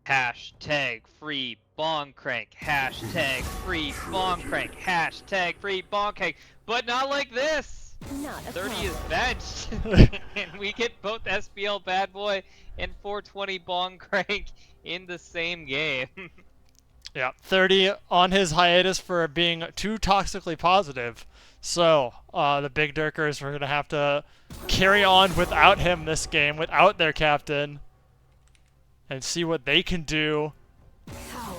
Hashtag free bong crank. Hashtag free bong crank. Hashtag free bong crank. But not like this. Not a 30 is problem. benched. And we get both SBL Bad Boy and 420 bong crank in the same game. Yeah, 30 on his hiatus for being too toxically positive. So, the Big Dirkers are going to have to carry on without him this game, without their captain, and see what they can do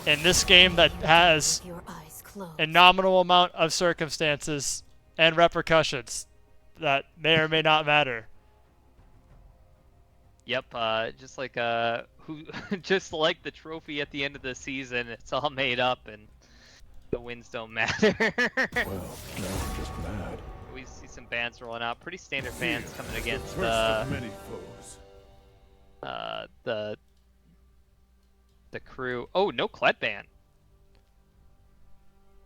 in this game that has Your eyes closed. a nominal amount of circumstances and repercussions that may or may not matter. Yep, just like just like the trophy at the end of the season, it's all made up and the wins don't matter. Well, now I'm just mad. We see some bans rolling out, pretty standard bans coming The against first of many foes. the crew. Oh, no Kled ban.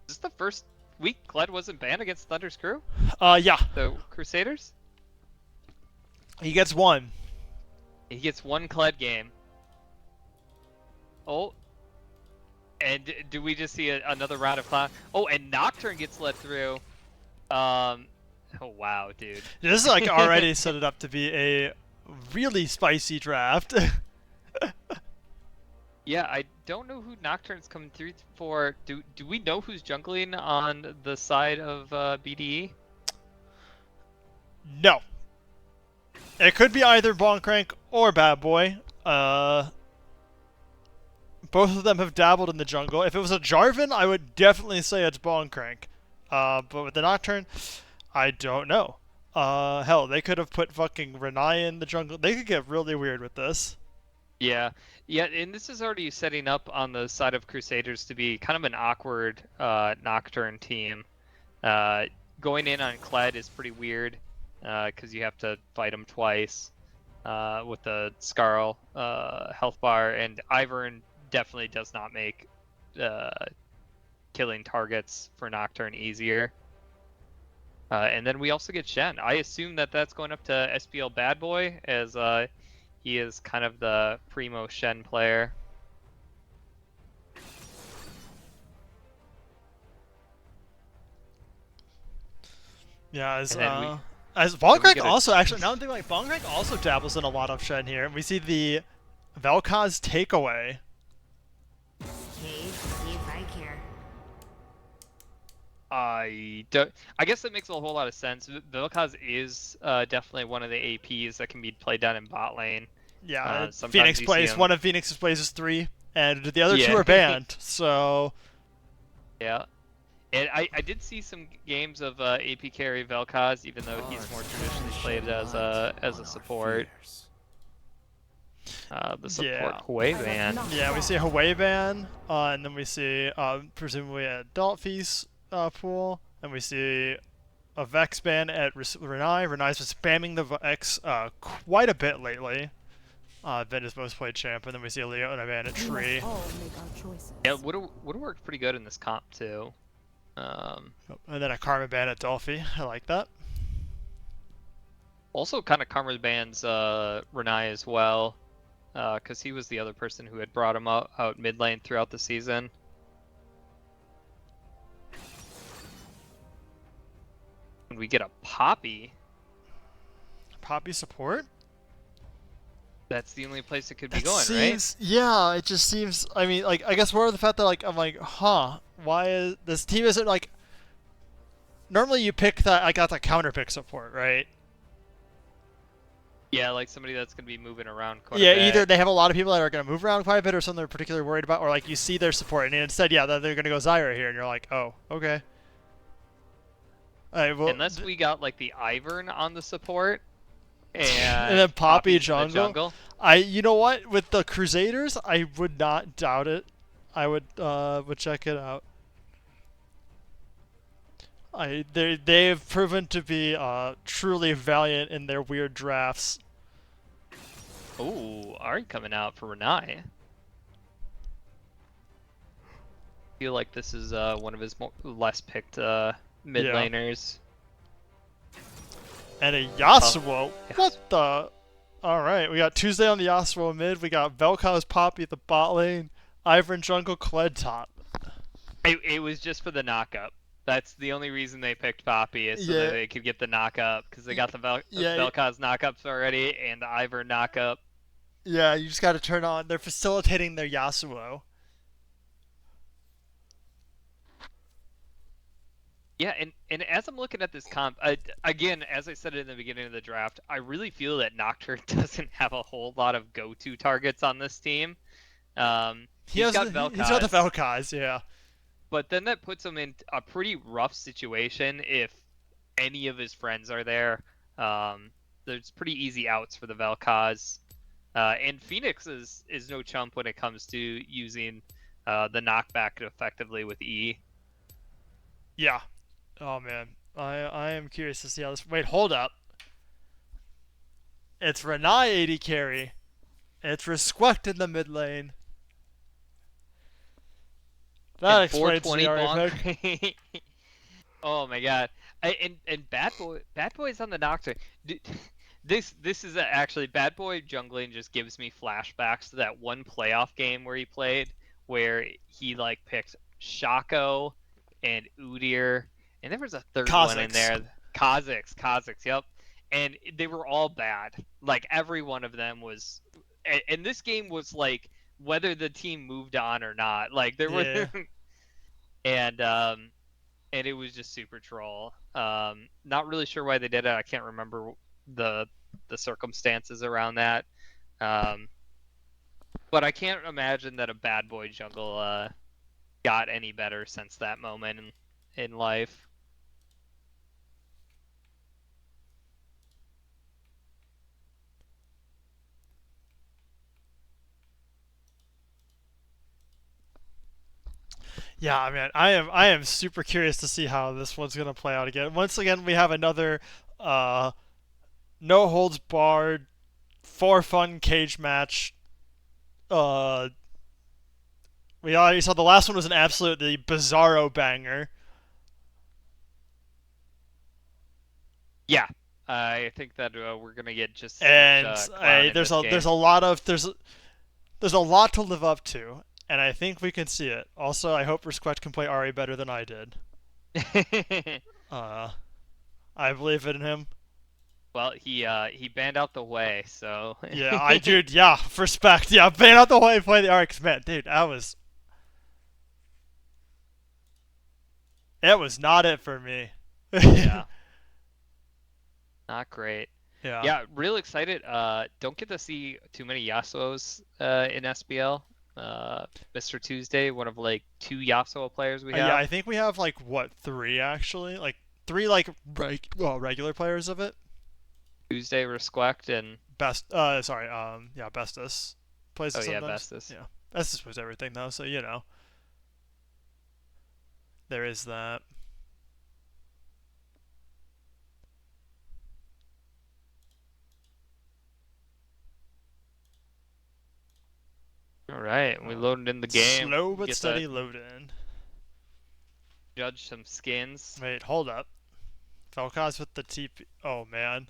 Is this the first week Kled wasn't banned against Thunder's crew? Yeah, The Crusaders? he gets one. He gets one Kled game. Oh. And do we just see another round of Clown? Oh, and Nocturne gets let through. Oh, wow, dude. This is like already set it up to be a really spicy draft. Yeah, I don't know who Nocturne's coming through for. Do we know who's jungling on the side of BDE? No. It could be either Bonkrank or Bad Boy. Both of them have dabbled in the jungle. If it was a Jarvan, I would definitely say it's Bonkrank. But with the Nocturne, I don't know. Hell, they could have put fucking Renai in the jungle. They could get really weird with this. Yeah, and this is already setting up on the side of Crusaders to be kind of an awkward Nocturne team. Going in on Kled is pretty weird because you have to fight him twice with the Skarl health bar, and Ivern definitely does not make killing targets for Nocturne easier. And then we also get Shen. I assume that that's going up to SBL Bad Boy, as he is kind of the primo Shen player. Yeah, as And Bonkrank get a- also actually, now I'm thinking like Bonkrank also dabbles in a lot of Shen here. We see the Vel'Koz takeaway. Okay, see if I care. I guess that makes a whole lot of sense. Vel'Koz is definitely one of the APs that can be played down in bot lane. Yeah, Sometimes Phoenix you see plays. him- One of Phoenix's plays is 3, and the other 2 Yeah. are banned. So Yeah. And I did see some games of AP carry Vel'Koz, even though he's more traditionally played as a support. The support Hwei ban. yeah, we see a Hwei ban, and then we see presumably a Adult Feast pool, and we see a Vex ban at Renai. Renai's been spamming the Vex quite a bit lately. Been his most played champ, and then we see a Leona ban at Tree. All make our choices. Yeah, would have worked pretty good in this comp too. And then a Karma ban at Dolphy. I like that. Also, kind of Karma bans Renai as well, because he was the other person who had brought him out mid lane throughout the season. And we get a Poppy. Poppy support? That's the only place it could be It going, seems, yeah, it just seems. I mean, like, I guess more of the fact that, like, I'm like, huh, why is this team isn't like. Normally, you pick that. I got the counter pick support, right? right? Yeah, like somebody that's gonna be moving around quite Yeah, a bit. either they have a lot of people that are going to move around quite a bit, or something they're particularly worried about, or like you see their support, and instead, yeah, they're going to go Zyra here, and you're like, oh, okay. Alright, well, Unless we got like the Ivern on the support, and then Poppy Poppy's in the jungle. You know what? With the Crusaders, I would not doubt it. I would check it out. They've proven to be truly valiant in their weird drafts. Ooh, Ari coming out for Renai. Feel like this is one of his less picked mid laners. And a Yasuo. What the? All right, we got Tuesday on the Yasuo mid. We got Vel'Koz Poppy at the bot lane. Ivern jungle, Kled top. It was just for the knockup. That's the only reason they picked Poppy is so that Yeah. they could get the knockup because they got the Yeah. Vel'Koz knockups already and the Ivern knockup. Yeah, you just got to turn on. They're facilitating their Yasuo. Yeah, and as I'm looking at this comp, again, as I said in the beginning of the draft, I really feel that Nocturne doesn't have a whole lot of go-to targets on this team. He's got the Vel'Koz, yeah. but then that puts him in a pretty rough situation if any of his friends are there. There's pretty easy outs for the Vel'Koz. And Phoenix is no chump when it comes to using the knockback effectively with E. Yeah. Oh man, I am curious to see how this. Wait, hold up. It's Renai AD carry. It's Resquect in the mid lane. That And explains the 420 pick. bonk. Oh my god. And Bad Boy's on the Nocturne. This is actually Bad Boy jungling just gives me flashbacks to that one playoff game where he played where he like picked Shaco and Udyr and there was a third one in there. Kha'Zix, yep. And they were all bad. Like every one of them was and this game was like whether the team moved on or not. Like there Yeah. were and it was just super troll. Not really sure why they did it. I can't remember the circumstances around that. But I can't imagine that a Bad Boy jungle got any better since that moment in life. Yeah, I mean, I am super curious to see how this one's gonna play out again. Once again, we have another no holds barred, for fun cage match. We already saw the last one was an absolutely bizarro banger. Yeah, I think that we're gonna get just And as much clown in there's this a game. there's a lot of there's a lot to live up to, and I think we can see it. Also, I hope Resquect can play Ari better than I did. I believe in him. Well, he banned out the way, so Yeah, yeah, respect. Yeah, ban out the way play the Ari, 'cause man, dude, it was not it for me. yeah. Not great. Yeah. Yeah, real excited. Don't get to see too many Yasuos in SBL. Mr. Tuesday, one of like 2 Yasuo players we have. Yeah, I think we have like what 3 actually, like 3 like regular players of it. Tuesday, Resquect, and Bestus plays it yeah, sometimes. Bestus. Yeah, Bestus plays everything though, so you know there is that. All right, we loaded in the game. Slow but Get steady to loading. judge some skins. Wait, hold up. Vel'Koz with the TP. Oh man.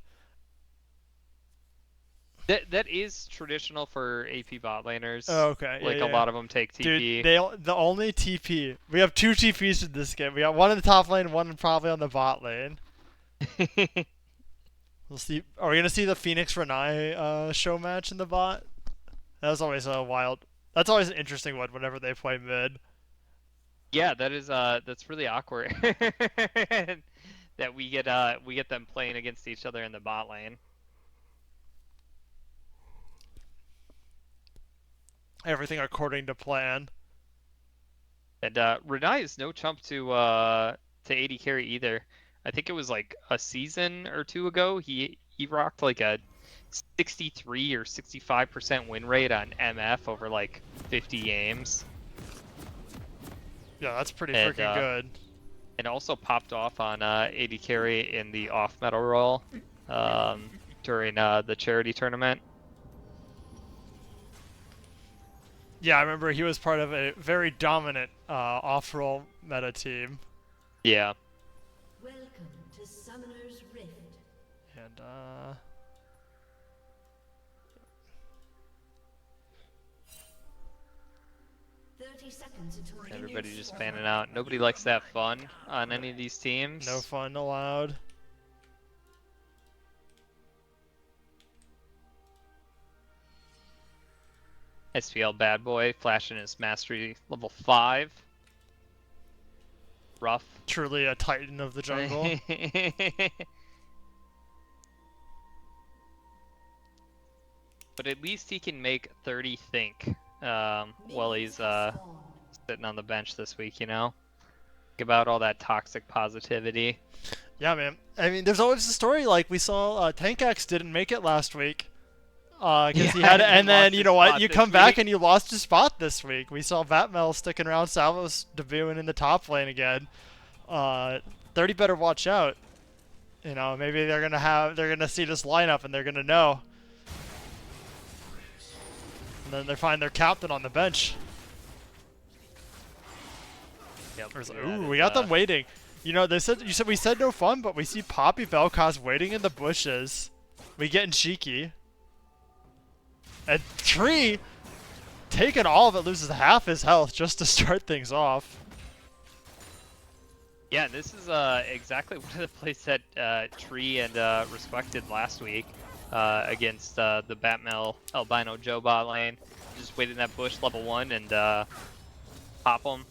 That is traditional for AP bot laners. Oh, okay. Like yeah, a lot of them take TP. Dude, the only TP we have 2 TPs in this game. We got one in the top lane, one probably on the bot lane. We'll see. Are we gonna see the Phoenix Renai show match in the bot? That was always a wild. That's always an interesting one whenever they play mid. Yeah, that's really awkward. That we get them playing against each other in the bot lane. Everything according to plan. And Renai is no chump to AD carry either. I think it was like a season or 2 ago he rocked like a 63 or 65% win rate on MF over like 50 games. Yeah, that's pretty freaking good. And also popped off on AD carry in the off metal role during the charity tournament. Yeah, I remember he was part of a very dominant off-roll meta team. Yeah. Welcome to Summoner's Rift. And 30 seconds until Everybody just fanning out. Nobody likes to have fun on any of these teams. No fun allowed. SBL bad boy flashing his mastery level 5. Rough. Truly a titan of the jungle. But at least he can make 30 think while he's sitting on the bench this week, you know? Think about all that toxic positivity. Yeah, man. I mean, there's always a story like we saw Tankax didn't make it last week. Because he had, and then you know what? You come back and you lost your spot this week. We saw Vatmel sticking around, Salvo's debuting in the top lane again. 30 better watch out. You know, maybe they're gonna see this lineup and they're gonna know. And then they find their captain on the bench. Yep, Ooh, we got them waiting. You know, we said no fun, but we see Poppy Vel'Koz waiting in the bushes. We getting cheeky. And Tree, taking all of it, loses half his health just to start things off. Yeah, this is exactly one of the plays that Tree and Respect did last week against the Batmel Albino Joe bot lane. Just wait in that bush level 1 and pop them.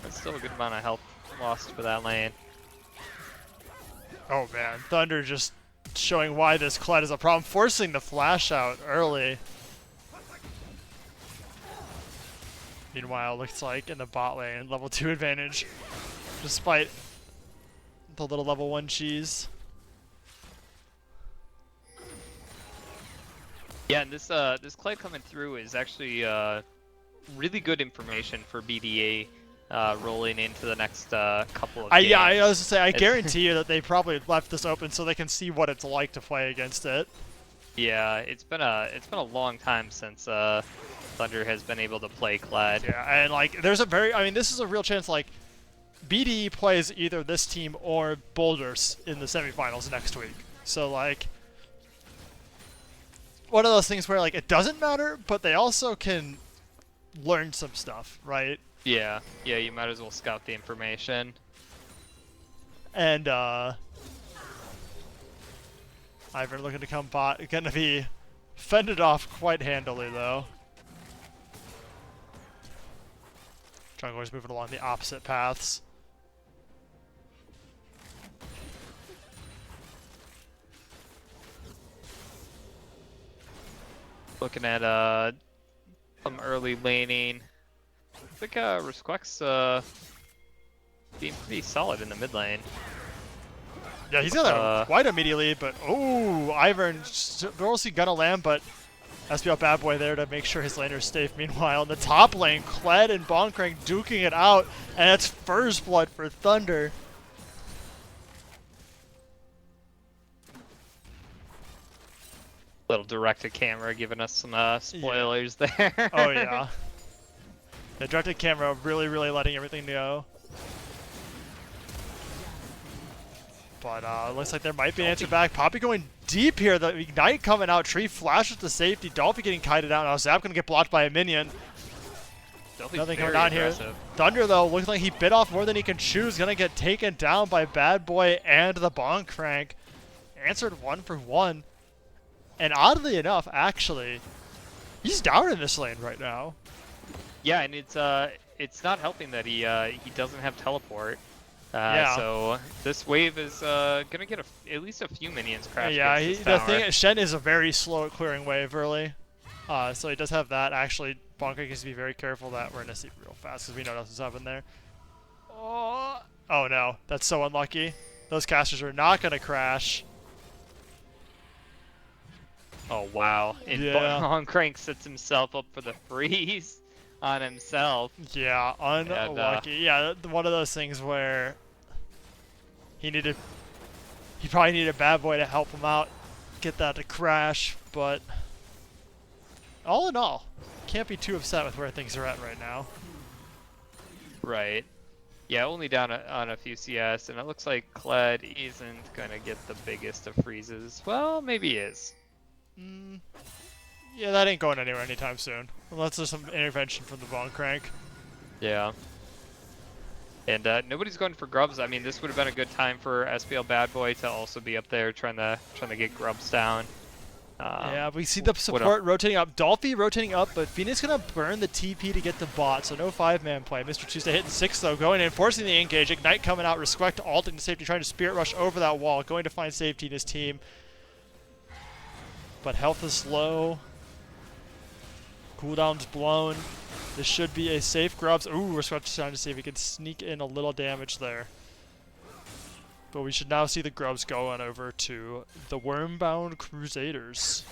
That's still a good amount of health lost for that lane. Oh man, Thunder just showing why this Kled is a problem, forcing the flash out early. Meanwhile, looks like in the bot lane, level 2 advantage, despite the little level 1 cheese. Yeah, and this Kled coming through is actually really good information for BDE rolling into the next couple of games. Yeah, I was gonna say, I guarantee you that they probably left this open so they can see what it's like to play against it. Yeah, it's been a long time since Thunder has been able to play Kled. Yeah, and like, there's a this is a real chance, like, BDE plays either this team or Boulders in the semifinals next week. So, like, one of those things where, like, it doesn't matter, but they also can learn some stuff, right? Yeah, you might as well scout the information. And, Ivern looking to come bot, gonna be fended off quite handily, though. Jungler's moving along the opposite paths. Looking at some early laning. I think Resqueck's being pretty solid in the mid lane. Yeah, he's got a quite immediate lead, but oh, Ivern Dorothy gonna land, but SBL bad boy there to make sure his laner's safe. Meanwhile, in the top lane, Kled and Bonkrank duking it out, and it's first blood for Thunder. Little directed camera giving us some spoilers there. Oh yeah. The directed camera really letting everything go. But looks like there might be an answer back. Poppy going deep here. The Ignite coming out. Tree flashes to safety. Dolphy getting kited out. Now Zap going to get blocked by a minion. Nothing going on here. Thunder, though, looks like he bit off more than he can chew. Is going to get taken down by Bad Boy and the Bonk Crank. Answered 1 for 1. And oddly enough, actually, he's down in this lane right now. Yeah, and it's not helping that he doesn't have teleport. Yeah. So this wave is gonna get at least a few minions crash. Yeah, the thing Shen is a very slow at clearing wave early, so he does have that. Actually, Bonker needs to be very careful that we're gonna see real fast because we know nothing's happening there. Oh no, that's so unlucky. Those casters are not gonna crash. Oh wow! And Yeah. Crank sets himself up for the freeze on himself. Yeah, unlucky. Yeah, one of those things where he probably needed Bad Boy to help him out, get that to crash, but all in all, can't be too upset with where things are at right now. Right. Yeah, only down on a few CS, and it looks like Kled isn't gonna get the biggest of freezes. Well, maybe he is. Yeah, that ain't going anywhere anytime soon. Unless there's some intervention from the Bone Crank. Yeah. And nobody's going for grubs. I mean, this would have been a good time for SBL Bad Boy to also be up there trying to get grubs down. Yeah, we see the support rotating up. Dolphy rotating up, but Phoenix gonna burn the TP to get the bot, so no 5-man play. Mr. Tuesday hitting 6 though, going in, forcing the engage. Ignite coming out, Respect alting to safety, trying to Spirit Rush over that wall, going to find safety in his team. But health is low. Cooldown's blown. This should be a safe grubs. Ooh, Respect trying to see if he can sneak in a little damage there. But we should now see the grubs going over to the Wormbound Crusaders.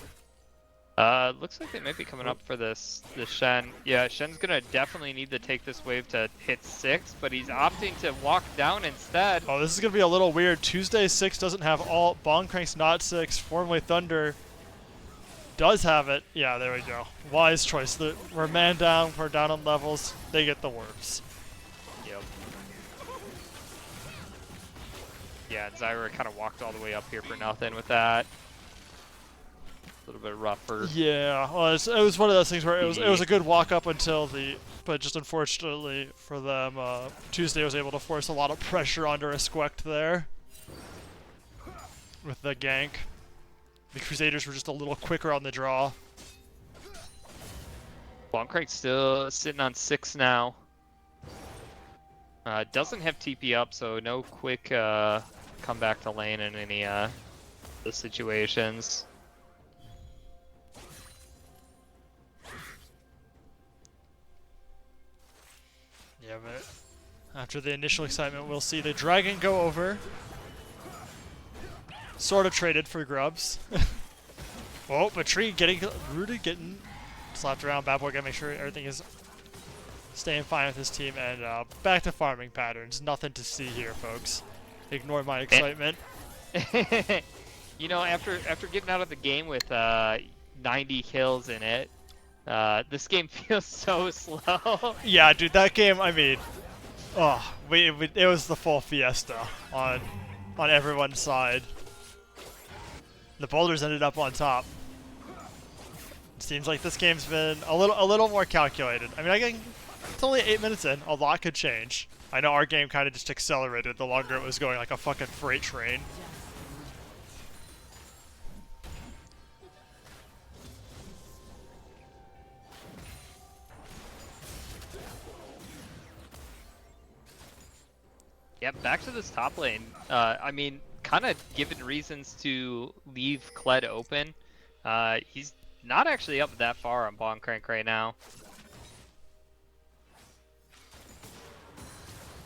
Looks like they might be coming up for this Shen. Yeah, Shen's gonna definitely need to take this wave to hit 6, but he's opting to walk down instead. Oh, this is gonna be a little weird. Tuesday 6 doesn't have all. Bong Crank's not 6. Formerly Thunder does have it. Yeah, there we go. Wise choice. We're man down. We're down on levels. They get the worms. Yep. Yeah, Zyra kind of walked all the way up here for nothing with that. A little bit rougher. Yeah, well, it was one of those things where it was a good walk up until but just unfortunately for them, Tuesday was able to force a lot of pressure onto Resquect there with the gank. The Crusaders were just a little quicker on the draw. Bonkcrank's still sitting on 6 now. Doesn't have TP up, so no quick come back to lane in any the situations. Yeah, but after the initial excitement, we'll see the Dragon go over. Sort of traded for grubs. Oh, but Tree getting rooted, getting slapped around. Bad Boy gotta make sure everything is staying fine with his team, and back to farming patterns. Nothing to see here, folks. Ignore my excitement. You know, after getting out of the game with 90 kills in it, this game feels so slow. Yeah, dude, that game. I mean, oh, it was the full fiesta on everyone's side. The boulders ended up on top. It seems like this game's been a little more calculated. I mean, it's only 8 minutes in. A lot could change. I know our game kind of just accelerated the longer it was going, like a fucking freight train. Yep, back to this top lane. I mean, kind of given reasons to leave Kled open. He's not actually up that far on Bonkcrank right now.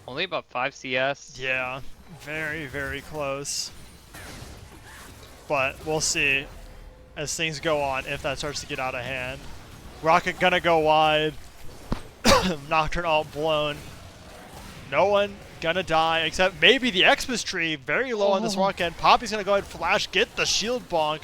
Only about 5 CS. Yeah, very, very close. But we'll see as things go on if that starts to get out of hand. Rocket gonna go wide. Nocturne all blown. No one gonna die except maybe the Xmas tree. Very low on this rocket. Poppy's gonna go ahead and flash, get the shield bonk.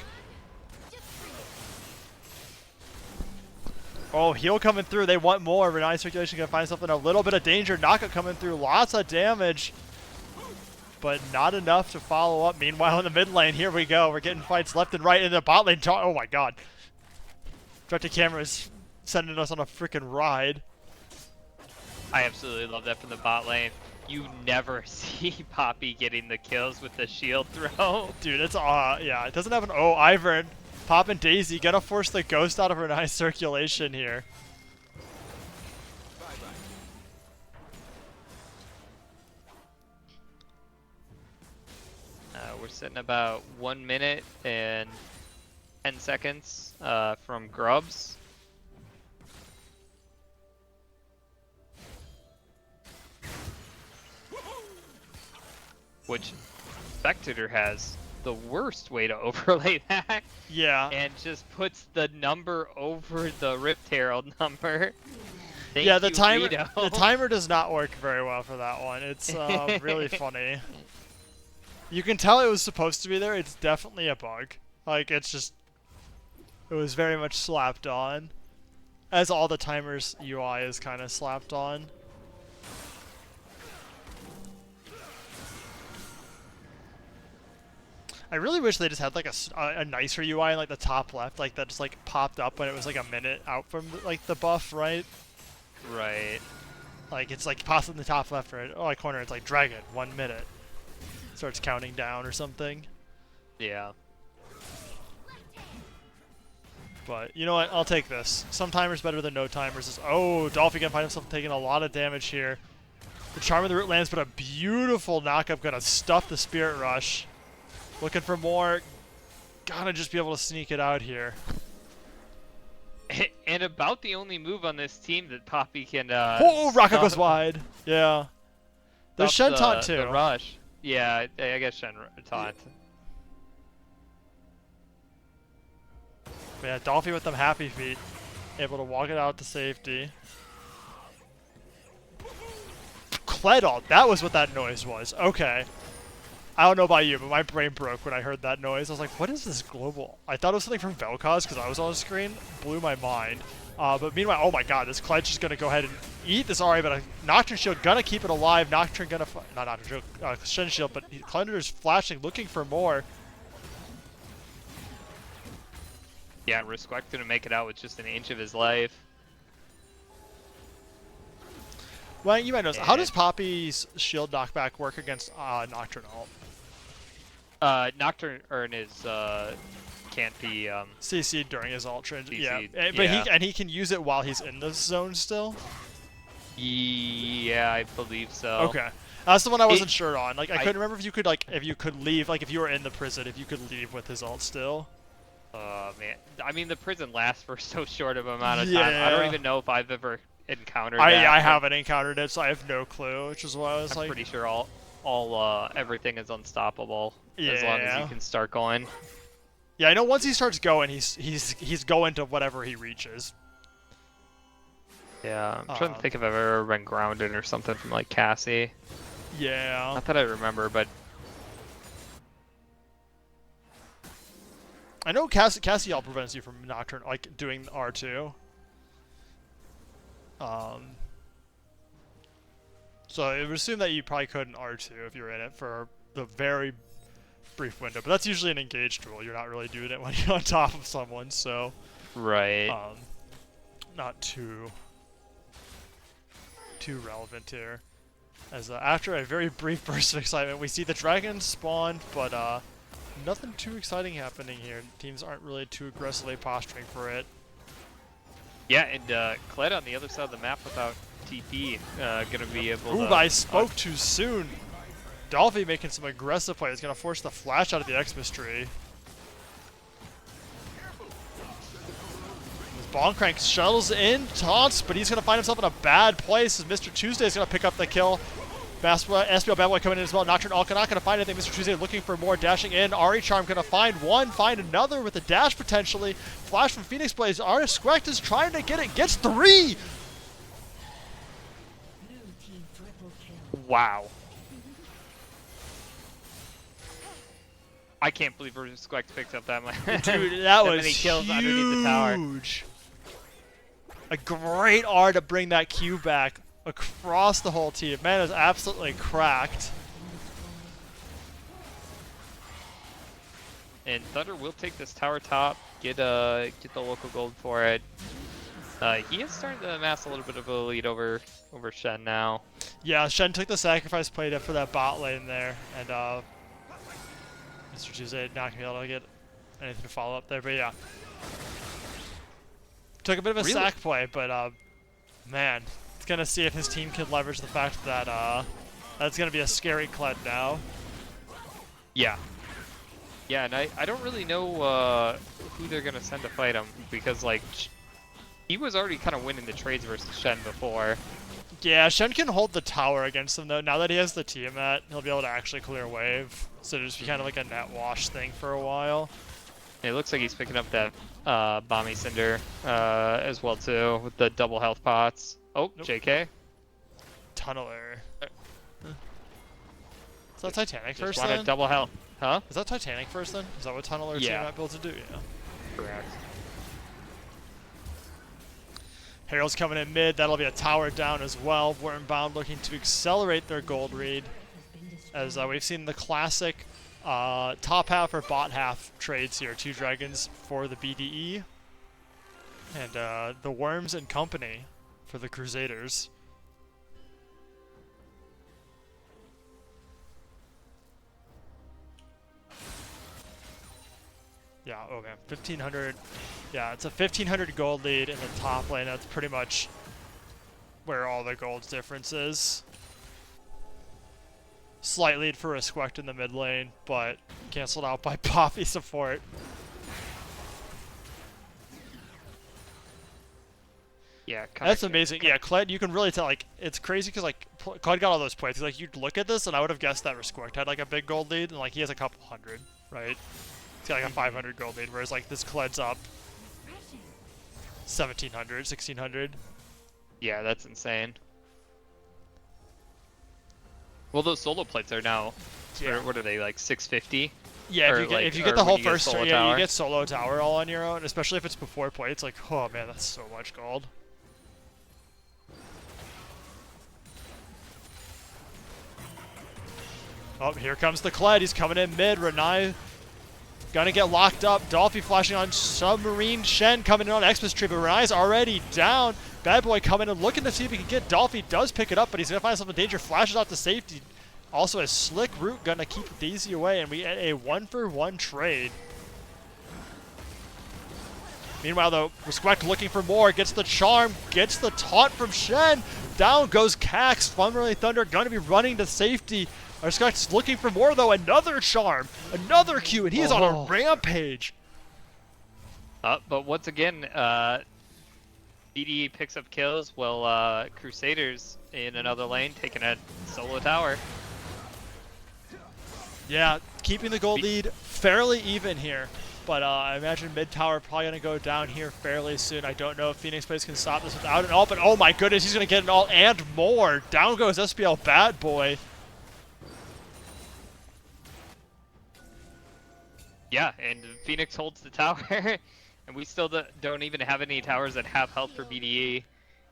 Oh, heal coming through. They want more. Renai Circulation gonna find something. A little bit of danger. Knockout coming through. Lots of damage. But not enough to follow up. Meanwhile, in the mid lane, here we go. We're getting fights left and right in the bot lane. Oh my god. Director Camera is sending us on a freaking ride. I absolutely love that from the bot lane. You never see Poppy getting the kills with the shield throw. Dude, it's yeah, it doesn't have an Ivern. Pop and Daisy gonna force the ghost out of her nice circulation here. We're sitting about 1 minute and 10 seconds from Grubs. Which Spectator has the worst way to overlay that. Yeah. And just puts the number over the Rift Herald number. Thank yeah, the you, timer Rito. the timer does not work very well for that one. It's really funny. You can tell it was supposed to be there. It's definitely a bug. Like, it's just, it was very much slapped on, as all the timers UI is kind of slapped on. I really wish they just had like a nicer UI in like the top left, like that just like popped up when it was like a minute out from like the buff, right? Right. Like it's like pops in the top left right, oh, like corner. It's like dragon 1 minute, starts counting down or something. Yeah. But you know what? I'll take this. Some timers better than no timers. Oh, Dolphy gonna find himself taking a lot of damage here. The Charm of the Root lands, but a beautiful knockup. Gonna stuff the Spirit Rush. Looking for more. Gotta just be able to sneak it out here. And about the only move on this team that Poppy can. Oh, Raka goes wide. Yeah. There's Shen taunt too. The rush. Yeah, I guess Shen taunt. But yeah, Dolphy with them happy feet, able to walk it out to safety. Kledal, that was what that noise was. Okay. I don't know about you, but my brain broke when I heard that noise. I was like, what is this global? I thought it was something from Vel'Koz because I was on the screen. Blew my mind. But meanwhile, oh my god, this Kledge is going to go ahead and eat this Ahri, but a Nocturne Shield going to keep it alive. Nocturne going to... Not Nocturne Shield, Shen Shield, but Klender's flashing, looking for more. Yeah, Respect gonna make it out with just an inch of his life. Well, you might know. How does Poppy's shield knockback work against Nocturne ult? Nocturne is can't be CC'd during his ult range. CC'd, Yeah, but yeah. he can use it while he's in the zone still. Yeah, I believe so. Okay, that's the one I wasn't sure on. Like I couldn't remember if you could leave, like if you were in the prison, if you could leave with his ult still. Man, I mean the prison lasts for so short of amount of time. I don't even know if I've ever encountered that. I haven't encountered it, so I have no clue, which is why I was I'm pretty sure all everything is unstoppable as long as you can start going. Yeah, I know once he starts going, he's going to whatever he reaches. Yeah, I'm trying to think if I've ever been grounded or something from like Cassie. Yeah. Not that I remember, but I know Cassie all prevents you from Nocturne, like doing R2. So I would assume that you probably couldn't R2 if you were in it for the very brief window, but that's usually an engaged rule. You're not really doing it when you're on top of someone, so right. Not too relevant here. As after a very brief burst of excitement, we see the dragon spawn, but nothing too exciting happening here. Teams aren't really too aggressively posturing for it. Yeah, and Kled on the other side of the map without TP, gonna be able to... Ooh, I spoke too soon. Dolphy making some aggressive play. It's gonna force the flash out of the Xmas tree. Bomb Crank shuttles in, taunts, but he's gonna find himself in a bad place as Mr. Tuesday is gonna pick up the kill. SBL Bad Boy coming in as well. Nocturne Alka not gonna find anything. Mr. Tuesday looking for more, dashing in. Ahri Charm gonna find one, find another with a dash potentially. Flash from Phoenix Blaze. Squekt is trying to get it, gets 3! Wow. I can't believe Squekt picked up that much. Dude, that was many kills underneath the tower. Huge. A great R to bring that Q back across the whole team. Man is absolutely cracked. And Thunder will take this tower top, get the local gold for it. He is starting to amass a little bit of a lead over Shen now. Yeah, Shen took the sacrifice play for that bot lane there, and Mr. Tuesday not gonna be able to get anything to follow up there, but yeah. Took a bit of a sack play, but man, it's gonna see if his team can leverage the fact that that's gonna be a scary Kled now. Yeah. Yeah, and I don't really know who they're gonna send to fight him because like he was already kind of winning the trades versus Shen before. Yeah, Shen can hold the tower against him though. Now that he has the Tiamat, he'll be able to actually clear wave. So it'll just be kind of like a net wash thing for a while. It looks like he's picking up that Bomby Cinder as well too with the double health pots. Oh, nope. JK. Tunneler. Is that Titanic just first wanted then? double health. Huh? Is that Titanic first then? Is that what Tunneler Tiamat builds to do? Yeah. Correct. Herald's coming in mid. That'll be a tower down as well. Wormbound looking to accelerate their gold read. As we've seen the classic top half or bot half trades here. 2 dragons for the BDE. And the Worms and Company for the Crusaders. Yeah, oh man, 1,500. Yeah, it's a 1,500 gold lead in the top lane. That's pretty much where all the gold's difference is. Slight lead for Resquect in the mid lane, but canceled out by Poppy support. Yeah, That's amazing. Yeah, Kled, you can really tell, like, it's crazy because, like, Kled got all those points. Like, you'd look at this and I would have guessed that Resquect had, like, a big gold lead, and, like, he has a couple hundred, right? He's got, like, a 500 gold lead, whereas, like, this Kled's up 1,700, 1,600. Yeah, that's insane. Well, those solo plates are now, what are they, like 650? Yeah, Or, if you or get the when whole you get first, solo yeah, tower. you get solo tower all on your own, especially if it's before plates. Like, oh man, that's so much gold. Oh, here comes the Kled. He's coming in mid. Renai gonna get locked up. Dolphy flashing on Submarine. Shen coming in on Xmas Tree, but Renai's already down. Bad Boy coming in, looking to see if he can get Dolphy. Does pick it up, but he's gonna find himself in danger. Flashes out to safety. Also, a Slick Root gonna keep Daisy away, and we get a 1-for-1 trade. Meanwhile, though, Resquect looking for more, gets the charm, gets the taunt from Shen. Down goes Cax. Thunderly Thunder gonna be running to safety. Resquect's looking for more, though. Another charm, another Q, and he is on a rampage. But once again, BDE picks up kills, while Crusaders in another lane taking a solo tower. Yeah, keeping the gold lead fairly even here. But I imagine mid tower probably going to go down here fairly soon. I don't know if Phoenix Blaze can stop this without an ult, but oh my goodness, he's going to get an ult and more. Down goes SBL Bad Boy. Yeah, and Phoenix holds the tower, and we still don't even have any towers that have health for BDE,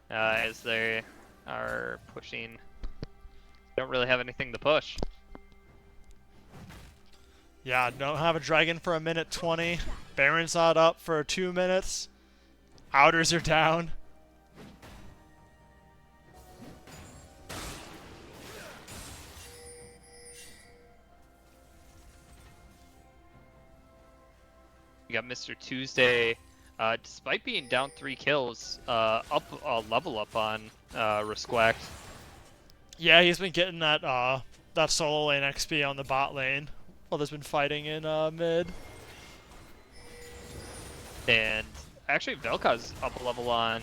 as they are pushing. Don't really have anything to push. Yeah, don't have a dragon for a minute 20. Baron's not up for 2 minutes. Outers are down. You got Mr. Tuesday, despite being down 3 kills, up level up on Resquect. Yeah, he's been getting that that solo lane XP on the bot lane. Well, there's been fighting in mid. And actually, Velka's up a level on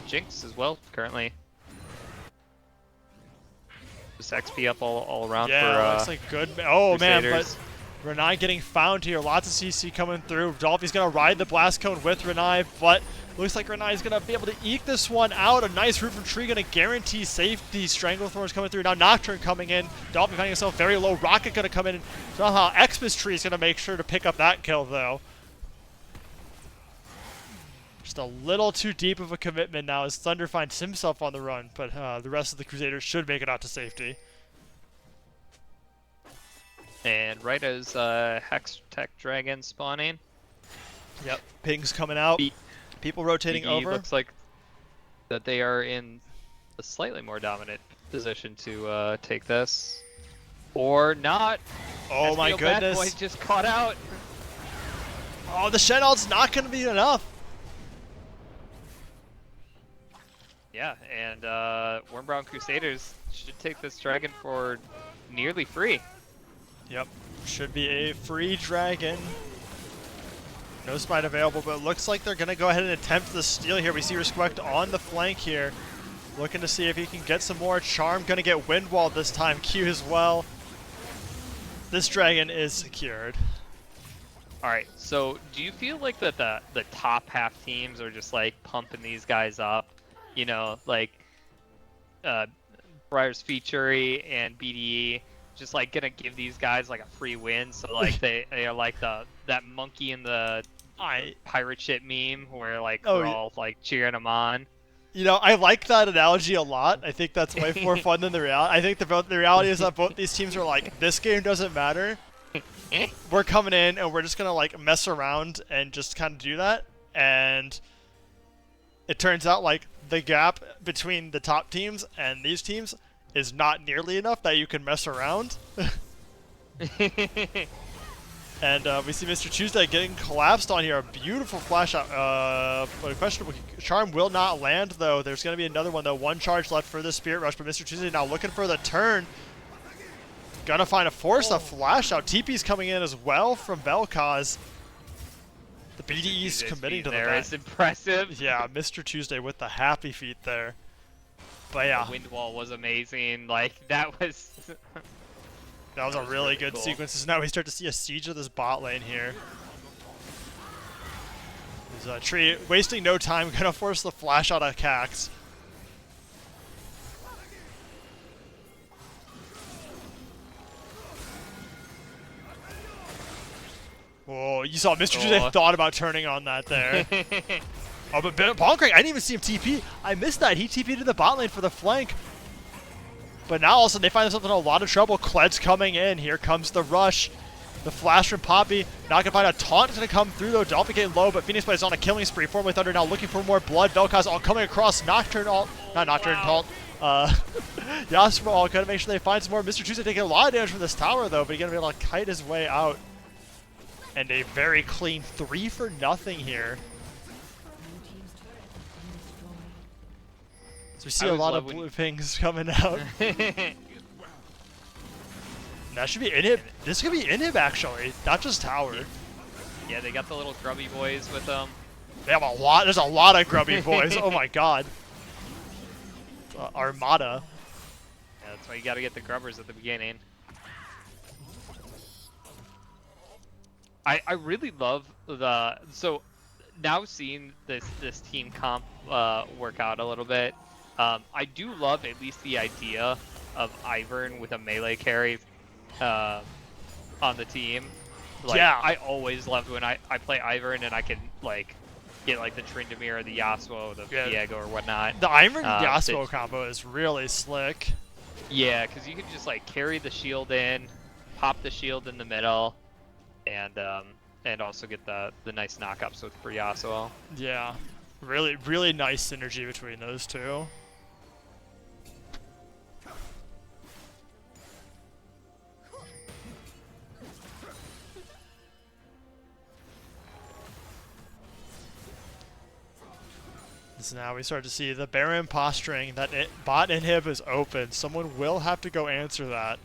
Jinx as well currently. Just XP up all around Yeah, for looks like good. Oh man, Crusaders. but Renai getting found here. Lots of CC coming through. Dolphy's gonna ride the blast cone with Renai, but looks like Renai's gonna be able to eke this one out. A nice root from tree gonna guarantee safety. Stranglethorn's coming through. Now Nocturne coming in. Dolphy finding himself very low. Rocket gonna come in. And somehow Xmas Tree's gonna make sure to pick up that kill though. Just a little too deep of a commitment now as Thunder finds himself on the run, but the rest of the Crusaders should make it out to safety. And right as Hex Tech Dragon spawning. Yep, pings coming out. People rotating BDE over. looks like that they are in a slightly more dominant position to take this. Or not. Oh my SBL Bad goodness. Boy just caught out. Oh, the Shen ult's not going to be enough. Yeah, and Wormbrown Crusaders should take this dragon for nearly free. Yep, should be a free dragon. No smite available, but it looks like they're going to go ahead and attempt the steal here. We see Resquect on the flank here, looking to see if he can get some more. Charm going to get Windwalled this time. Q as well. This dragon is secured. All right, so do you feel like that the top half teams are just like pumping these guys up? You know, like Briar's Featurey and BDE just like gonna give these guys like a free win, so like they are like that monkey in the pirate ship meme where like we're all like cheering them on. You know, I like that analogy a lot. I think that's way more fun than the reality. I think the reality is that both these teams are like, this game doesn't matter. we're coming in and we're just gonna like mess around and just kind of do that. And it turns out like the gap between the top teams and these teams is not nearly enough that you can mess around. And we see Mr. Tuesday getting collapsed on here. A beautiful flash out. But a questionable charm will not land, though. There's going to be another one, though. One charge left for the Spirit Rush, but Mr. Tuesday now looking for the turn. Gonna find a force, a flash out. TP's coming in as well from Vel'Koz. The BDE's committing to the there. It's impressive. Yeah, Mr. Tuesday with the happy feet there. But yeah. The wind wall was amazing. Like, that was... That was a really good cool. sequence. So now we start to see a siege of this bot lane here. There's a tree wasting no time, gonna force the flash out of Cax. Whoa, you saw Mr. Tuesday thought about turning on that there. Oh, but Bonkrank, I didn't even see him TP. I missed that. He TP'd to the bot lane for the flank. But now all of a sudden they find themselves in a lot of trouble. Kled's coming in. Here comes the rush. The flash from Poppy. Not going to find a taunt going to come through though. Dolphin getting low, but Phoenix Blade is on a killing spree. Formerly Thunder now looking for more blood. Vel'Koz all coming across. Nocturne all, not Nocturne taunt. Yasuo all going to make sure they find some more. Mr. Tuesday taking a lot of damage from this tower though, but he's going to be able to kite his way out. And a very clean 3 for nothing here. So we see a lot of blue pings coming out. That should be inhib. This could be inhib actually, not just tower. Yeah, they got the little grubby boys with them. They have a lot. There's a lot of grubby boys. Oh my god. Armada. Yeah, that's why you got to get the grubbers at the beginning. I really love the now seeing this team comp work out a little bit. I do love at least the idea of Ivern with a melee carry on the team. Like, yeah. I always loved when I play Ivern and I can like get like the Tryndamere or the Yasuo or the Viego or whatnot. The Ivern Yasuo combo is really slick. Yeah, because you can just like carry the shield in, pop the shield in the middle, and also get the nice knockups with for Yasuo. Yeah, really nice synergy between those two. So now we start to see the Baron posturing that bot inhib is open. Someone will have to go answer that.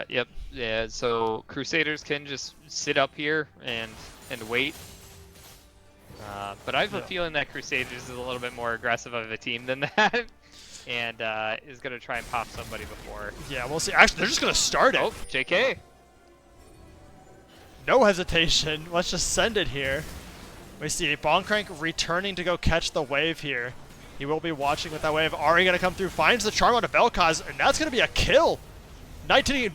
Yep. Yeah. So Crusaders can just sit up here and wait. But I have a feeling that Crusaders is a little bit more aggressive of a team than that, and is gonna try and pop somebody before. Yeah, we'll see. Actually, they're just gonna start it. Oh, JK. No hesitation. Let's just send it here. We see Bonkrank returning to go catch the wave here. He will be watching with that wave. Ari gonna come through, finds the charm on Vel'Koz, and that's gonna be a kill. 19.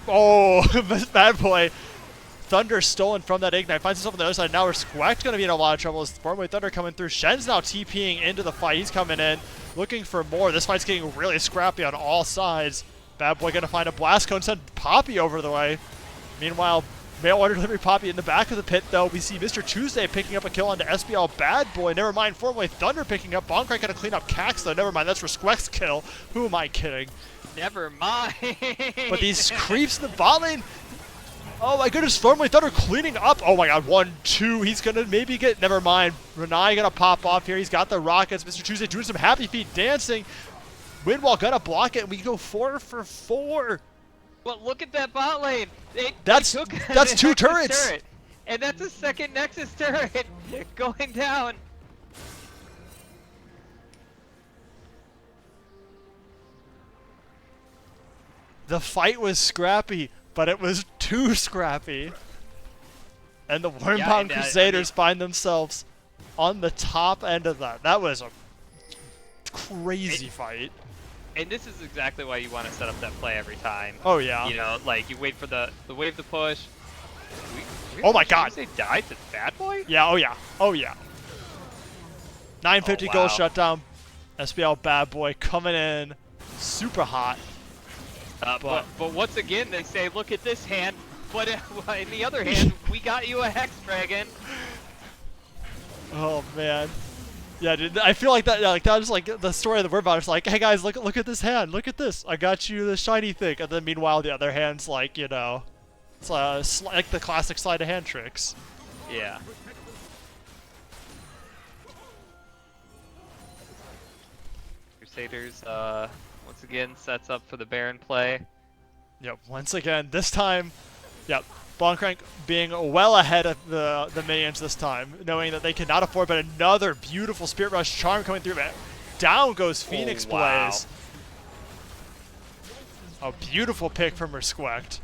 Oh, bad boy. Thunder stolen from that Ignite. Finds himself on the other side. Now Squack's going to be in a lot of trouble. As Forward Thunder coming through. Shen's now TPing into the fight. He's coming in, looking for more. This fight's getting really scrappy on all sides. Bad boy going to find a blast cone. Send Poppy over the way. Meanwhile, mail order delivery Poppy in the back of the pit, though. We see Mr. Tuesday picking up a kill onto SBL. Bad boy. Never mind. Forward Thunder picking up. Bonkrank going to clean up Cax, though. Never mind. That's for Squack's kill. Who am I kidding? Never mind. But these creeps in the bot lane. Oh my goodness, Stormwave Thunder cleaning up. Oh my god, 1, 2. He's gonna maybe get. Never mind. Renai gonna pop off here. He's got the rockets. Mr. Tuesday doing some happy feet dancing. Windwall gonna block it. And we go 4 for 4. Well, look at that bot lane. That's 2 turrets. Turret. And that's a second Nexus turret going down. The fight was scrappy, but it was too scrappy. And the Wormbound Crusaders find themselves on the top end of that. That was a crazy fight. And this is exactly why you want to set up that play every time. Oh yeah. You know, like you wait for the wave to push. Oh my god. They died to Bad Boy? Yeah, oh yeah. Oh yeah. 950 gold shutdown. SBL Bad Boy coming in super hot. But once again, they say, look at this hand. But in the other hand, we got you a Hex Dragon. Oh man. Yeah, dude, I feel like that. Like that was like the story that we're about. It's like, hey guys, look at this hand. Look at this. I got you the shiny thing. And then meanwhile, the other hand's like, you know, it's like the classic sleight of hand tricks. Yeah. Crusaders, once again sets up for the Baron play. Yep. Once again, this time, yep. Bonkrank being well ahead of the minions this time, knowing that they cannot afford but another beautiful Spirit Rush charm coming through. Down goes Phoenix wow. Blaze. A beautiful pick from Respect.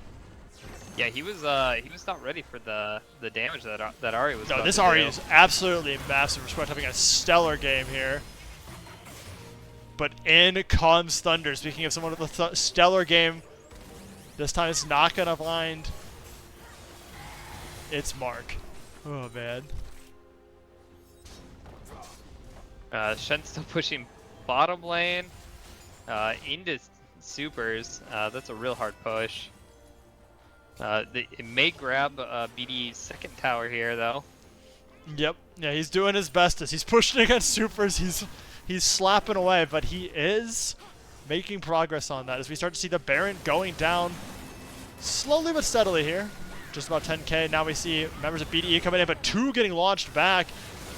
Yeah, he was not ready for the damage that Ari was. No, this to Ari do. is absolutely massive. Respect having a stellar game here. But in comes Thunder. Speaking of someone with a stellar game, this time it's not gonna blind. It's Mark. Oh man. Shen's still pushing bottom lane into supers. That's a real hard push. It may grab BDE's second tower here, though. Yep. Yeah, he's doing his best as he's pushing against supers. He's slapping away, but he is making progress on that as we start to see the Baron going down slowly but steadily here. Just about 10k. Now we see members of BDE coming in, but 2 getting launched back.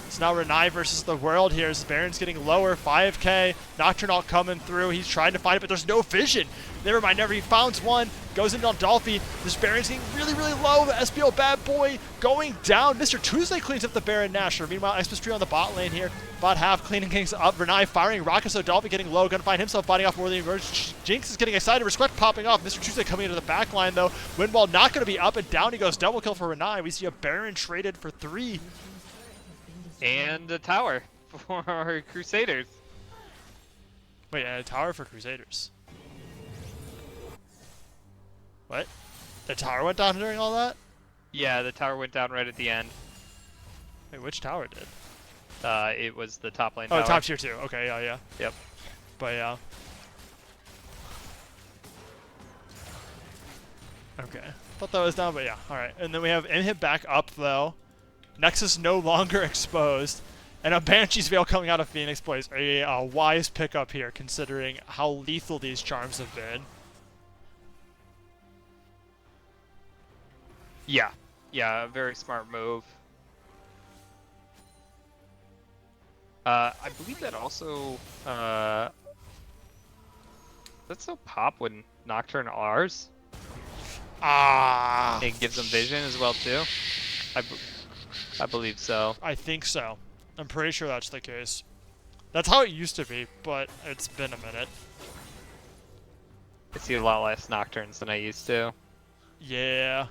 It's now Renai versus the world here as Baron's getting lower. 5k. Nocturne coming through. He's trying to find it, but there's no vision. Never mind. Never he founds one. Goes into on Dolphy. This Baron's getting really, really low. SBL bad boy going down. Mr. Tuesday cleans up the Baron Nasher. Meanwhile, Xmas on the bot lane here. Bot half cleaning things up. Renai firing rockets, so Dolphy getting low. Gonna find himself fighting off more than he emerged. Jinx is getting excited. Respect popping off. Mr. Tuesday coming into the back line though. Windwall not gonna be up and down. He goes double kill for Renai. We see a Baron traded for 3. And a tower for Crusaders. Wait, and a tower for Crusaders. What? The tower went down during all that? Yeah, the tower went down right at the end. Wait, which tower did? It was the top lane Oh, tower. top tier 2. Okay, yeah. Yep. But yeah. Okay. Thought that was down, but yeah. Alright. And then we have Inhib back up, though. Nexus no longer exposed. And a Banshee's Veil coming out of Phoenix Blaze. A wise pickup here, considering how lethal these charms have been. Yeah. Yeah, a very smart move. I believe that also, that's a pop when Nocturne R's. Ah! It gives them vision as well, too. I believe so. I think so. I'm pretty sure that's the case. That's how it used to be, but it's been a minute. I see a lot less Nocturnes than I used to. Yeah.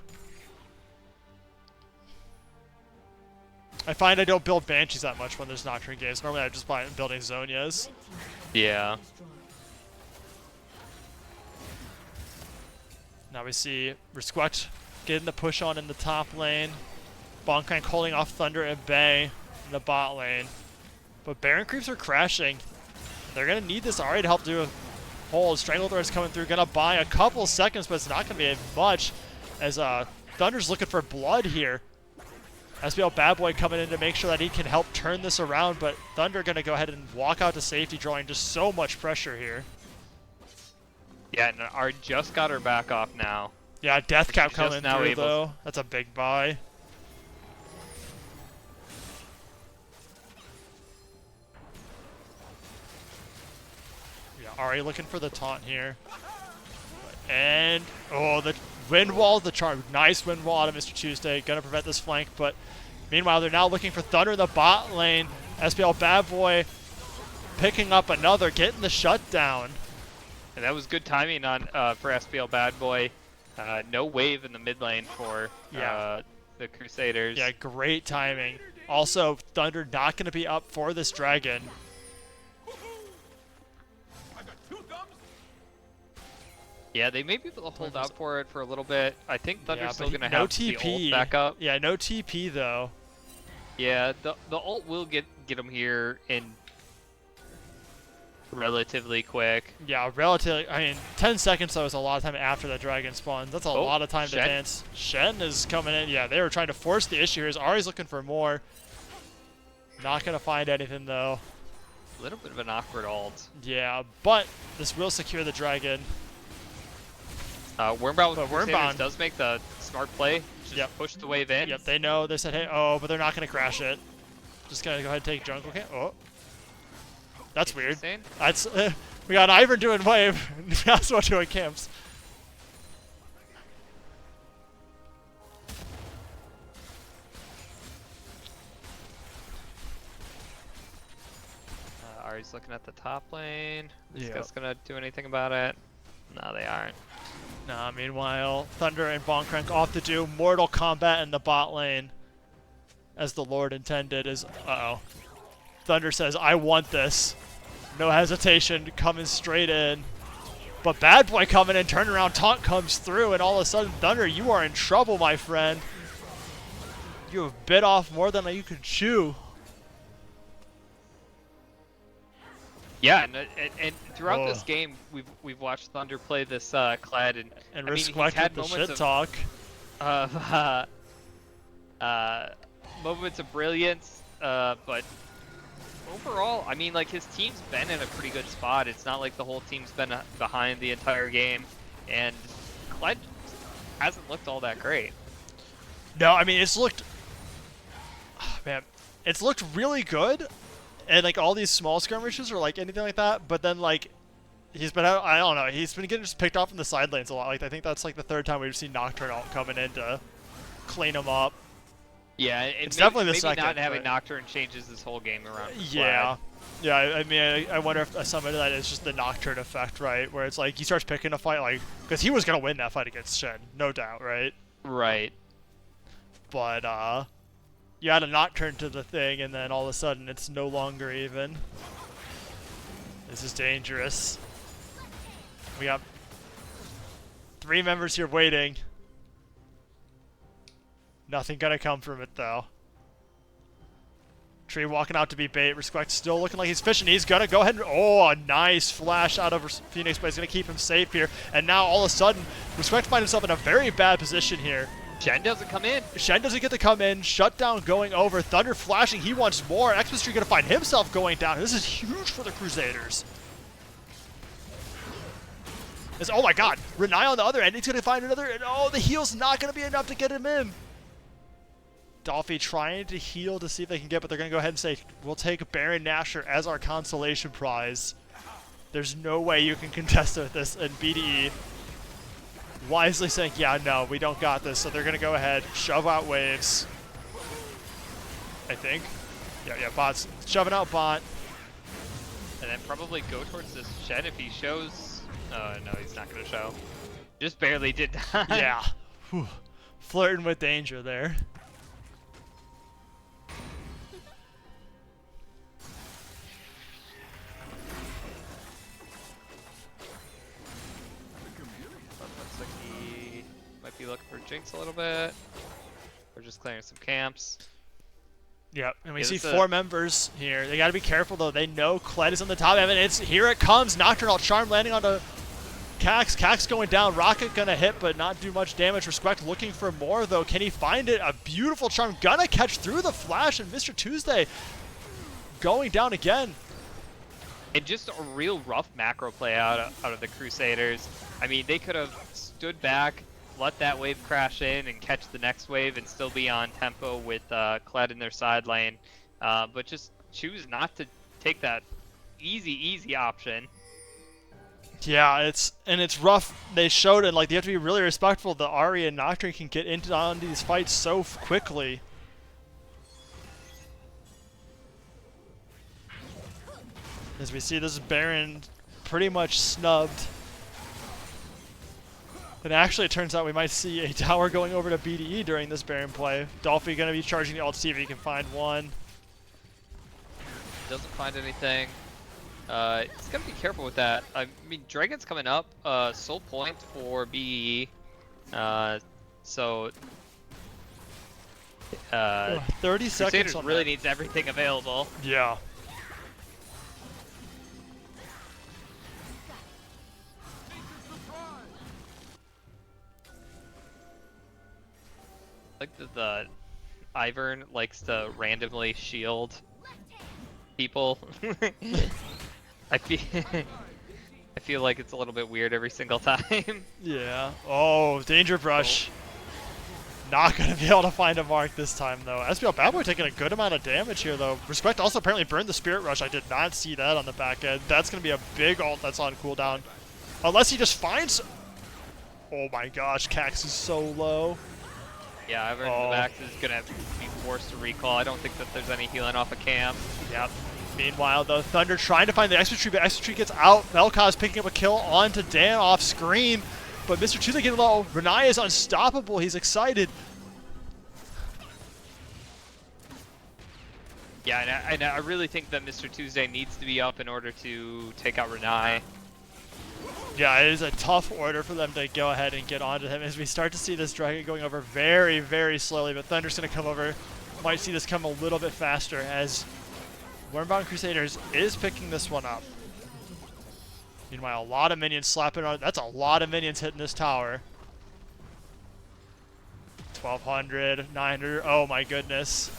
I find I don't build Banshees that much when there's Nocturne games. Normally I'm just building Zonias. Yeah. Now we see Respect getting the push on in the top lane. Bonkrank holding off Thunder and Bay in the bot lane. But Baron creeps are crashing. They're going to need this Ari to help do a hold. Stranglethorn is coming through. Going to buy a couple seconds, but it's not going to be much as Thunder's looking for blood here. SBL Bad Boy coming in to make sure that he can help turn this around, but Thunder going to go ahead and walk out to safety, drawing just so much pressure here. Yeah, and Ari just got her back off now. Yeah, Deathcap She's coming just now through, able though. That's a big buy. Yeah, Ari looking for the taunt here. And, oh, the wind wall, the charm. Nice wind wall out of Mr. Tuesday. Gonna prevent this flank, but meanwhile, they're now looking for Thunder in the bot lane. SBL Bad Boy picking up another, getting the shutdown. And that was good timing on for SBL Bad Boy. No wave in the mid lane for the Crusaders. Yeah, great timing. Also, Thunder not going to be up for this dragon. Yeah, they may be able to hold out for it for a little bit. I think Thunder's Yeah, still but going to no have TP. the ult back up. Yeah, no TP though. Yeah, the ult will get him here, and relatively quick. Yeah, relatively. I mean, 10 seconds though is a lot of time after the dragon spawns. That's a lot of time to Shen. dance. Shen is coming in. Yeah, they were trying to force the issue here. Ari's looking for more. Not gonna find anything though. A little bit of an awkward ult. Yeah, but this will secure the dragon. Wormbound with Crusaders Wormbound does make the smart play. Just push the wave in. Yep, they know. They said, hey, oh, but they're not gonna crash it. Just gonna go ahead and take jungle camp. Oh. That's weird. That's we got Ivern doing wave, Yasuo doing camps. Ari's looking at the top lane. Is Yep. Gus gonna do anything about it? No, they aren't. Nah, meanwhile, Thunder and Bonkrank off to do Mortal Kombat in the bot lane. As the Lord intended is, uh-oh. Thunder says, I want this. No hesitation, coming straight in. But Bad Boy coming in, turn around, taunt comes through, and all of a sudden, Thunder, you are in trouble, my friend. You have bit off more than you could chew. Yeah, and throughout this game, we've watched Thunder play this Kled, and I mean, he's respect had with the moments shit talk. moments of brilliance, but overall, I mean, like, his team's been in a pretty good spot. It's not like the whole team's been behind the entire game, and Kled hasn't looked all that great. No, I mean, it's looked... Oh, man, it's looked really good, and, like, all these small skirmishes or, like, anything like that, but then, like, he's been out, I don't know, he's been getting just picked off in the side lanes a lot. Like, I think that's, like, the third time we've seen Nocturne ult coming in to clean him up. Yeah, and It's maybe, definitely the maybe second, not having but- Nocturne changes this whole game around. for Yeah. Kled. Yeah, I mean, I wonder if some of that is just the Nocturne effect, right? Where it's like, he starts picking a fight, like, because he was going to win that fight against Shen, no doubt, right? Right. But, you add a Nocturne to the thing, and then all of a sudden it's no longer even. This is dangerous. We got 3 members here waiting. Nothing gonna come from it, though. Tree walking out to be bait. Respect still looking like he's fishing. He's gonna go ahead and... Oh, a nice flash out of Phoenix, but he's gonna keep him safe here. And now, all of a sudden, Respect finds himself in a very bad position here. Shen doesn't come in. Shen doesn't get to come in. Shutdown going over. Thunder flashing. He wants more. Xpistry gonna find himself going down. This is huge for the Crusaders. Oh my god. Renai on the other end. He's gonna find another... And oh, the heal's not gonna be enough to get him in. Dolphy trying to heal to see if they can get, but they're going to go ahead and say, we'll take Baron Nashor as our consolation prize. There's no way you can contest with this, and BDE wisely saying, yeah, no, we don't got this, so they're going to go ahead, shove out waves. I think. Yeah, bots. Shoving out bot. And then probably go towards this Shen if he shows... Oh, no, he's not going to show. Just barely did that. Yeah. Whew. Flirting with danger there. Looks like he might be looking for Jinx a little bit. Or just clearing some camps. Yep, and we Yeah, see that's 4 members here. They got to be careful, though. They know Kled is on the top. And here it comes. Nocturnal Charm landing onto Cax. Cax going down. Rocket going to hit, but not do much damage. Respect looking for more, though. Can he find it? A beautiful Charm. Gonna catch through the flash, and Mr. Tuesday going down again. And just a real rough macro play out of the Crusaders. I mean, they could have stood back, let that wave crash in, and catch the next wave and still be on tempo with Kled in their side lane. But just choose not to take that easy option. Yeah, it's rough. They showed it. Like, they have to be really respectful. The Ahri and Nocturne can get on these fights so quickly. As we see, this Baron pretty much snubbed. And actually, it turns out we might see a tower going over to BDE during this Baron play. Dolphy going to be charging the ult to see if he can find one. Doesn't find anything. He's got to be careful with that. I mean, Dragon's coming up. Soul point for BDE. So... 30 seconds Crusaders on really that. needs everything available. Yeah. like the Ivern likes to randomly shield people. I feel I feel like it's a little bit weird every single time. Yeah. Oh, danger brush. Not gonna be able to find a mark this time though. SBL Bad Boy taking a good amount of damage here though. Respect also apparently burned the Spirit Rush. I did not see that on the back end. That's gonna be a big ult that's on cooldown. Unless he just finds... Oh my gosh, Cax is so low. Yeah, Ivern in the back is gonna be forced to recall. I don't think that there's any healing off of Cam. Yep. Meanwhile, though, Thunder trying to find the extra tree, but extra tree gets out. Vel'Koz picking up a kill onto Dan off screen, but Mr. Tuesday getting low. Renai is unstoppable. He's excited. Yeah, and I really think that Mr. Tuesday needs to be up in order to take out Renai. Yeah, it is a tough order for them to go ahead and get onto him as we start to see this dragon going over very, very slowly, but Thunder's going to come over. Might see this come a little bit faster as Wormbound Crusaders is picking this one up. Meanwhile, a lot of minions slapping on. That's a lot of minions hitting this tower. 1,200, 900. Oh my goodness.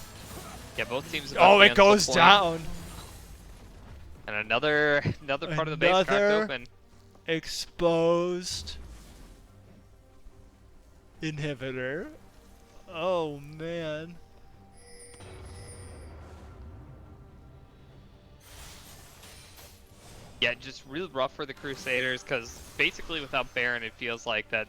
Yeah, both teams. Oh, it goes down. And another part of the base cracked open. Exposed inhibitor. Oh man. Yeah, just real rough for the Crusaders because basically without Baron, it feels like that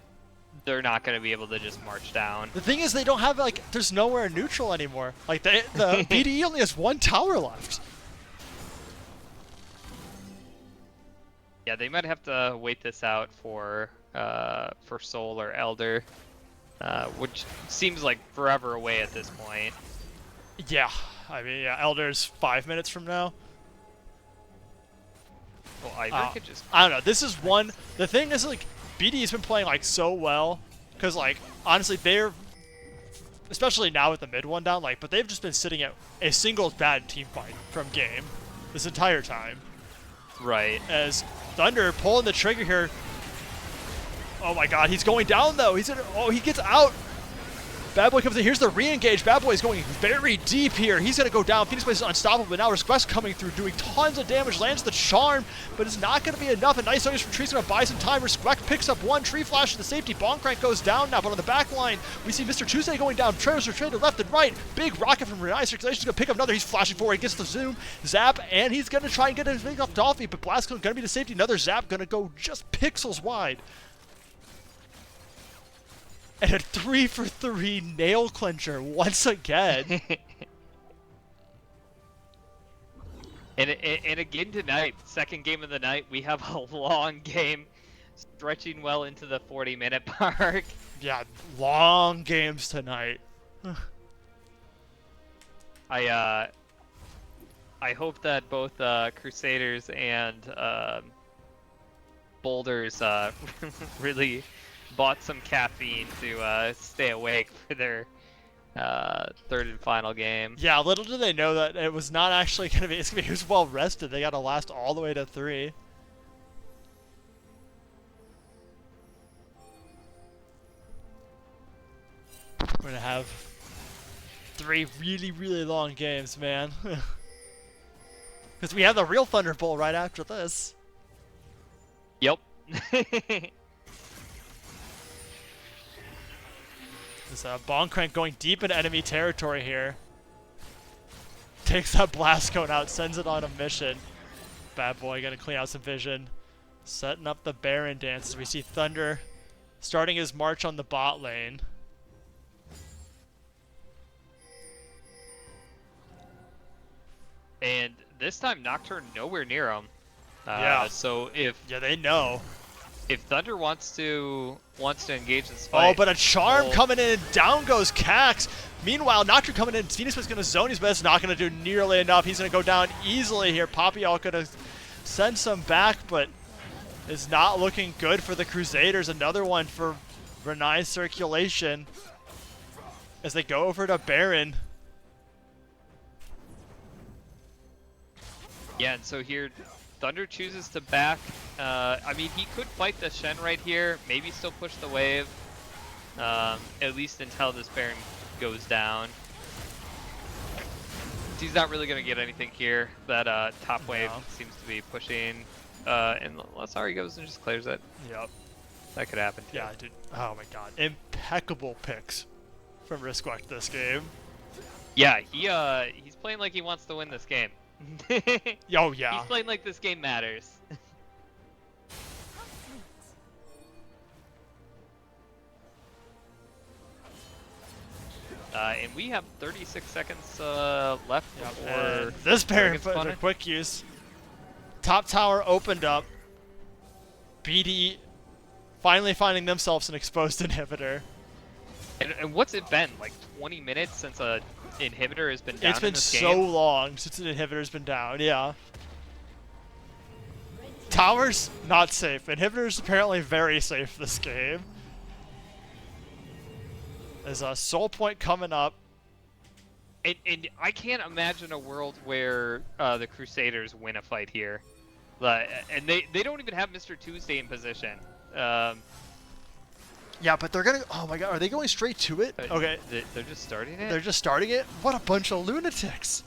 they're not going to be able to just march down. The thing is, they don't have like. There's nowhere neutral anymore. Like the BDE only has one tower left. Yeah, they might have to wait this out for Soul or Elder, which seems like forever away at this point. Yeah, I mean, yeah, Elder's 5 minutes from now. Well, Ivern could just. I don't know. This is one. The thing is, like, BDE's been playing like so well, because like honestly, they're especially now with the mid one down, like, but they've just been sitting at a single bad team fight from game this entire time. Right. As Thunder pulling the trigger here. Oh my god, he's going down though. He's in, oh, he gets out. Bad Boy comes in. Here's the re-engage. Bad Boy is going very deep here. He's going to go down. Phoenix Blaze is unstoppable, but now Request coming through, doing tons of damage. Lands the charm, but it's not going to be enough. A nice focus from Tree's going to buy some time. Request picks up one. Tree flash to the safety. Bonk Crank goes down now, but on the back line, we see Mr. Tuesday going down. Trailers are traded left and right. Big rocket from Renai. Circulation is going to pick up another. He's flashing forward. He gets the zoom. Zap, and he's going to try and get his thing off Dolphy, but Blast going to be the safety. Another Zap going to go just pixels wide. And a 3-for-3 nail clincher once again. and again tonight, second game of the night, we have a long game stretching well into the 40-minute mark. Yeah, long games tonight. I hope that both Crusaders and Boulders really bought some caffeine to stay awake for their third and final game. Yeah, little do they know that it was not actually going to be, it's going to be who's well rested. They got to last all the way to 3. We're going to have 3 really, really long games, man. Because we have the real Thunderbolt right after this. Yep. This Bonk Crank going deep into enemy territory here. Takes that Blast Cone out, sends it on a mission. Bad Boy gonna clean out some vision. Setting up the Baron dance as we see Thunder starting his march on the bot lane. And this time Nocturne nowhere near him. Yeah. So if they know. If Thunder wants to engage this fight. Oh, but a charm coming in, and down goes Cax. Meanwhile, Nocturne coming in, Phoenix was going to zone his, but it's not going to do nearly enough. He's going to go down easily here. Poppyall going to send some back, but it's not looking good for the Crusaders. Another one for Renai's circulation as they go over to Baron. Yeah, and so here Thunder chooses to back. I mean, he could fight the Shen right here, maybe still push the wave, at least until this Baron goes down. He's not really going to get anything here. That top wave No. seems to be pushing. And Lasari goes and just clears it. Yep. That could happen too. Yeah, dude. Oh my god. Impeccable picks from Risquect this game. Yeah, he's playing like he wants to win this game. Oh yeah. He's playing like this game matters. And we have 36 seconds left before And this pair Dragon's put in a Spawner. quick use. Top tower opened up. BDE finally finding themselves an exposed inhibitor. And what's it been, like 20 minutes since a inhibitor has been down It's been in this so game? long since an inhibitor's been down, yeah. Towers, not safe. Inhibitors apparently very safe this game. There's a soul point coming up. And I can't imagine a world where the Crusaders win a fight here. And they don't even have Mr. Tuesday in position. Yeah, but they're gonna. Oh my god, are they going straight to it? Okay, They're just starting it? they're just starting it? What a bunch of lunatics!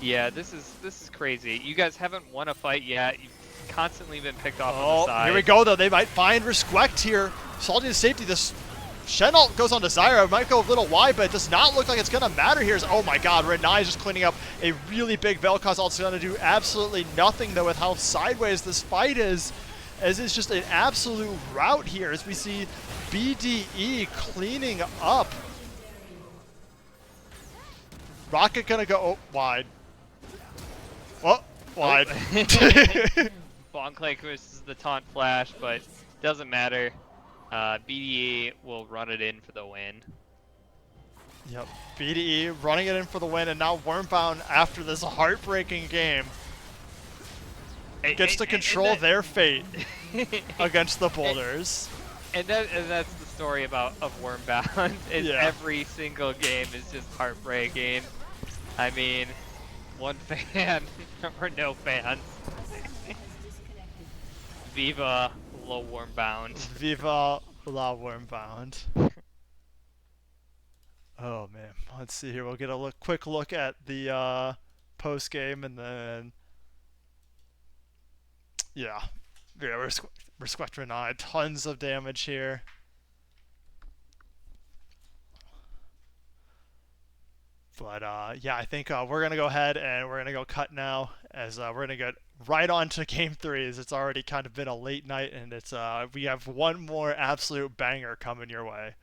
Yeah, this is crazy. You guys haven't won a fight yet. You've constantly been picked off on the Oh, side. here we go though. They might find Risquect here. Salty to safety. This Shen ult goes on to Zyra. It might go a little wide, but it does not look like it's gonna matter here. Oh my god, Renai is just cleaning up a really big Vel'Koz ult. It's gonna do absolutely nothing though with how sideways this fight is. As it's just an absolute rout here as we see BDE cleaning up. Rocket gonna go wide. Oh, wide. Bonclake misses the taunt flash, but doesn't matter. BDE will run it in for the win. Yep, BDE running it in for the win, and now Wormbound, after this heartbreaking game, gets to control their fate against the Boulders. And that's the story of Wormbound. Is Yeah. every single game is just heartbreaking. I mean, one fan or no fans. Viva low Wormbound. Viva la Wormbound. Oh man, let's see here. We'll get a quick look at the post game, and then yeah, Risquect Renai, tons of damage here. But yeah, I think we're gonna go ahead and we're gonna go cut now, as we're gonna get right on to game 3. As it's already kind of been a late night, and it's we have one more absolute banger coming your way.